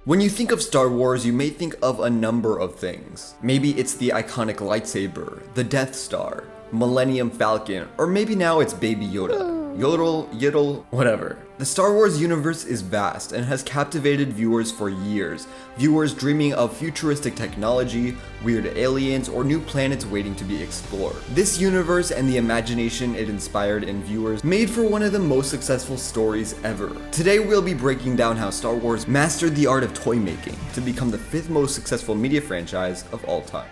When you think of Star Wars, you may think of a number of things. Maybe it's the iconic lightsaber, the Death Star, Millennium Falcon, or maybe now it's Baby Yoda. Yodel, yiddle, whatever. The Star Wars universe is vast and has captivated viewers for years. Viewers dreaming of futuristic technology, weird aliens, or new planets waiting to be explored. This universe and the imagination it inspired in viewers made for one of the most successful stories ever. Today we'll be breaking down how Star Wars mastered the art of toy making to become the 5th most successful media franchise of all time.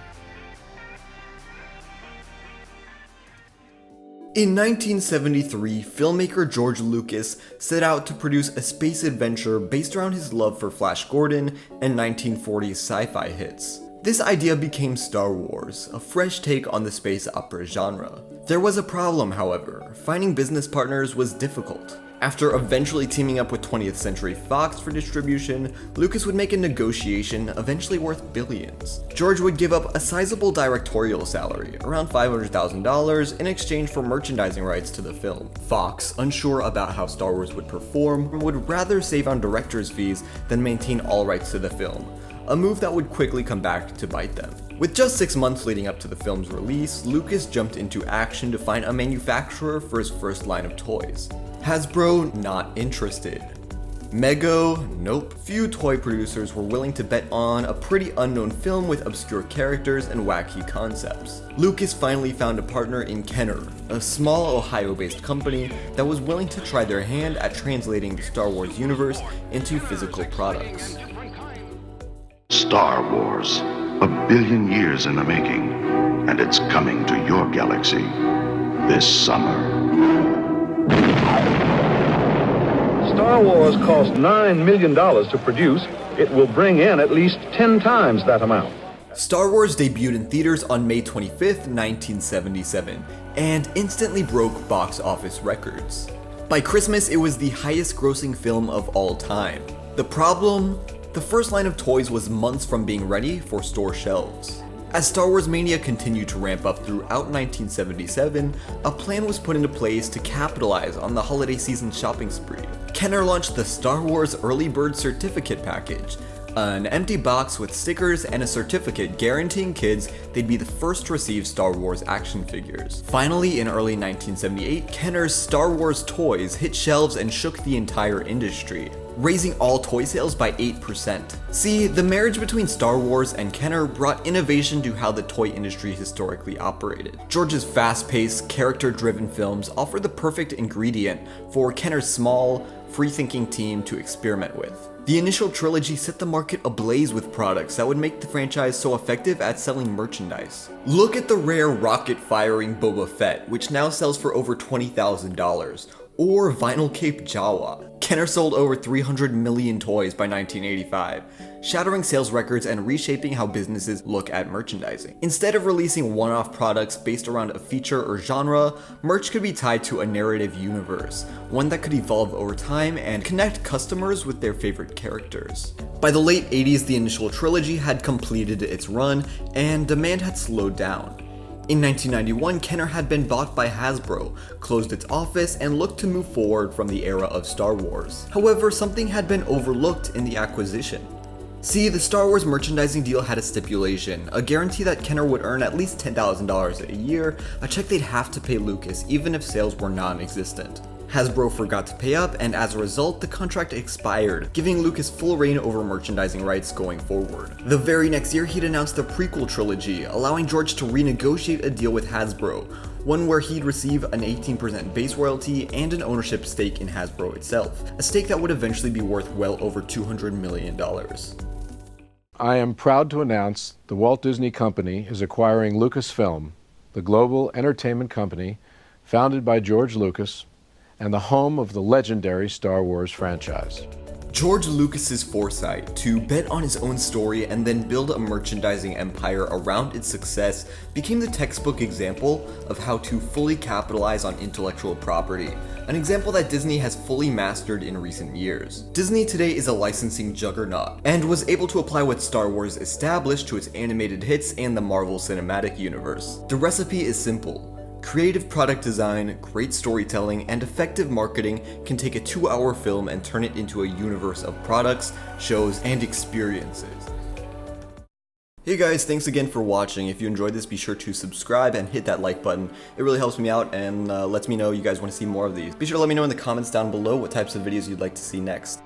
In 1973, filmmaker George Lucas set out to produce a space adventure based around his love for Flash Gordon and 1940s sci-fi hits. This idea became Star Wars, a fresh take on the space opera genre. There was a problem, however. Finding business partners was difficult. After eventually teaming up with 20th Century Fox for distribution, Lucas would make a negotiation eventually worth billions. George would give up a sizable directorial salary, around $500,000, in exchange for merchandising rights to the film. Fox, unsure about how Star Wars would perform, would rather save on director's fees than maintain all rights to the film, a move that would quickly come back to bite them. With just 6 months leading up to the film's release, Lucas jumped into action to find a manufacturer for his first line of toys. Hasbro, not interested. Mego, nope. Few toy producers were willing to bet on a pretty unknown film with obscure characters and wacky concepts. Lucas finally found a partner in Kenner, a small Ohio-based company that was willing to try their hand at translating the Star Wars universe into physical products. Star Wars, 1 billion years in the making, and it's coming to your galaxy this summer. Star Wars cost $9 million to produce. It will bring in at least 10 times that amount. Star Wars debuted in theaters on May 25th, 1977, and instantly broke box office records. By Christmas, it was the highest grossing film of all time. The problem? The first line of toys was months from being ready for store shelves. As Star Wars mania continued to ramp up throughout 1977, a plan was put into place to capitalize on the holiday season shopping spree. Kenner launched the Star Wars Early Bird Certificate Package, an empty box with stickers and a certificate guaranteeing kids they'd be the first to receive Star Wars action figures. Finally, in early 1978, Kenner's Star Wars toys hit shelves and shook the entire industry, raising all toy sales by 8%. See, the marriage between Star Wars and Kenner brought innovation to how the toy industry historically operated. George's fast-paced, character-driven films offer the perfect ingredient for Kenner's small, free-thinking team to experiment with. The initial trilogy set the market ablaze with products that would make the franchise so effective at selling merchandise. Look at the rare rocket-firing Boba Fett, which now sells for over $20,000, or Vinyl Cape Jawa. Kenner sold over 300 million toys by 1985, shattering sales records and reshaping how businesses look at merchandising. Instead of releasing one-off products based around a feature or genre, merch could be tied to a narrative universe, one that could evolve over time and connect customers with their favorite characters. By the late 80s, the initial trilogy had completed its run, and demand had slowed down. In 1991, Kenner had been bought by Hasbro, closed its office, and looked to move forward from the era of Star Wars. However, something had been overlooked in the acquisition. See, the Star Wars merchandising deal had a stipulation, a guarantee that Kenner would earn at least $10,000 a year, a check they'd have to pay Lucas even if sales were non-existent. Hasbro forgot to pay up, and as a result, the contract expired, giving Lucas full reign over merchandising rights going forward. The very next year, he'd announced the prequel trilogy, allowing George to renegotiate a deal with Hasbro, one where he'd receive an 18% base royalty and an ownership stake in Hasbro itself, a stake that would eventually be worth well over $200 million. I am proud to announce the Walt Disney Company is acquiring Lucasfilm, the global entertainment company founded by George Lucas and the home of the legendary Star Wars franchise. George Lucas's foresight to bet on his own story and then build a merchandising empire around its success became the textbook example of how to fully capitalize on intellectual property, an example that Disney has fully mastered in recent years. Disney today is a licensing juggernaut, and was able to apply what Star Wars established to its animated hits and the Marvel Cinematic Universe. The recipe is simple. Creative product design, great storytelling, and effective marketing can take a 2-hour film and turn it into a universe of products, shows, and experiences. Hey guys, thanks again for watching. If you enjoyed this, be sure to subscribe and hit that like button. It really helps me out and lets me know you guys want to see more of these. Be sure to let me know in the comments down below what types of videos you'd like to see next.